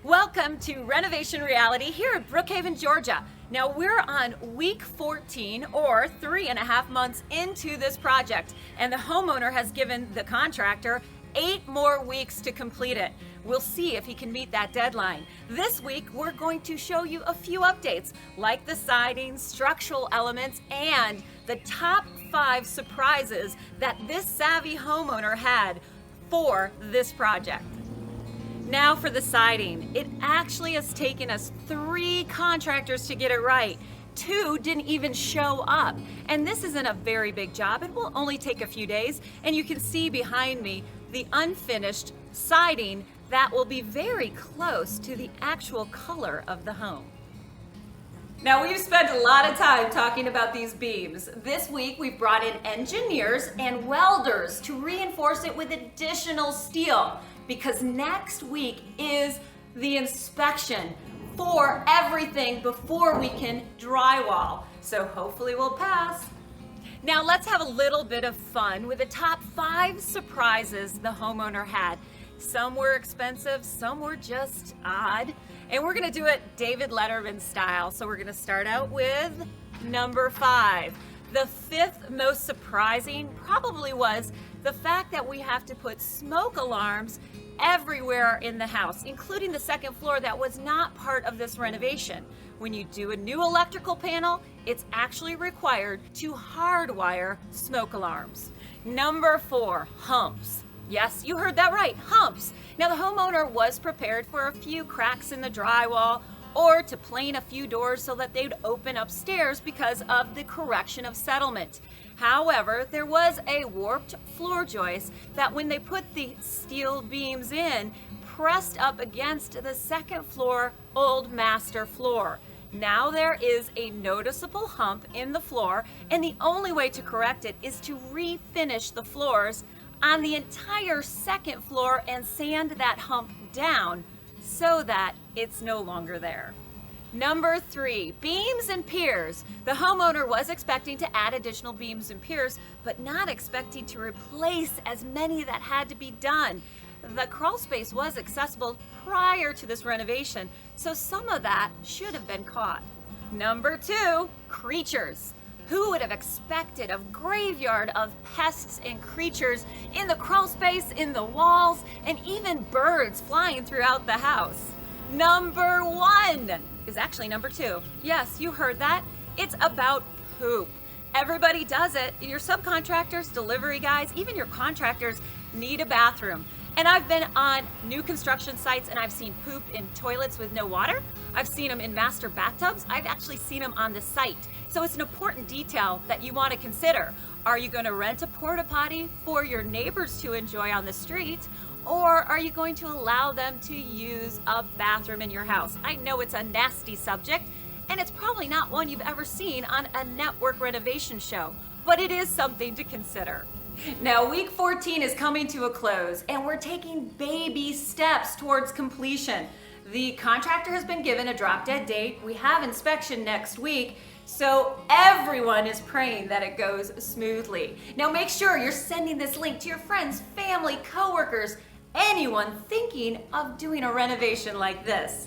Welcome to Renovation Reality here at Brookhaven, Georgia. Now we're on week 14 or 3.5 months into this project, and the homeowner has given the contractor 8 more weeks to complete it. We'll see if he can meet that deadline. This week, we're going to show you a few updates, like the siding, structural elements, and the top 5 surprises that this savvy homeowner had for this project. Now for the siding. It actually has taken us 3 contractors to get it right. 2 didn't even show up. And this isn't a very big job. It will only take a few days. And you can see behind me the unfinished siding that will be very close to the actual color of the home. Now we've spent a lot of time talking about these beams. This week we've brought in engineers and welders to reinforce it with additional steel, because next week is the inspection for everything before we can drywall. So hopefully we'll pass. Now let's have a little bit of fun with the top 5 surprises the homeowner had. Some were expensive, some were just odd. And we're gonna do it David Letterman style. So we're gonna start out with number 5. The 5th most surprising probably was the fact that we have to put smoke alarms everywhere in the house, including the 2nd floor that was not part of this renovation. When you do a new electrical panel, it's actually required to hardwire smoke alarms. Number 4, humps. Yes, you heard that right, humps. Now the homeowner was prepared for a few cracks in the drywall or to plane a few doors so that they'd open upstairs because of the correction of settlement. However, there was a warped floor joist that when they put the steel beams in, pressed up against the 2nd floor old master floor. Now there is a noticeable hump in the floor, and the only way to correct it is to refinish the floors on the entire 2nd floor and sand that hump down so that it's no longer there. Number 3, beams and piers. The homeowner was expecting to add additional beams and piers, but not expecting to replace as many that had to be done. The crawl space was accessible prior to this renovation, so some of that should have been caught. Number 2, creatures. Who would have expected a graveyard of pests and creatures in the crawl space, in the walls, and even birds flying throughout the house? Number 1 is actually number 2. Yes, you heard that. It's about poop. Everybody does it. Your subcontractors, delivery guys, even your contractors need a bathroom. And I've been on new construction sites and I've seen poop in toilets with no water. I've seen them in master bathtubs. I've actually seen them on the site. So it's an important detail that you want to consider. Are you going to rent a porta potty for your neighbors to enjoy on the street? Or are you going to allow them to use a bathroom in your house? I know it's a nasty subject, and it's probably not one you've ever seen on a network renovation show, but it is something to consider. Now, week 14 is coming to a close, and we're taking baby steps towards completion. The contractor has been given a drop-dead date. We have inspection next week, so everyone is praying that it goes smoothly. Now, make sure you're sending this link to your friends, family, coworkers, anyone thinking of doing a renovation like this.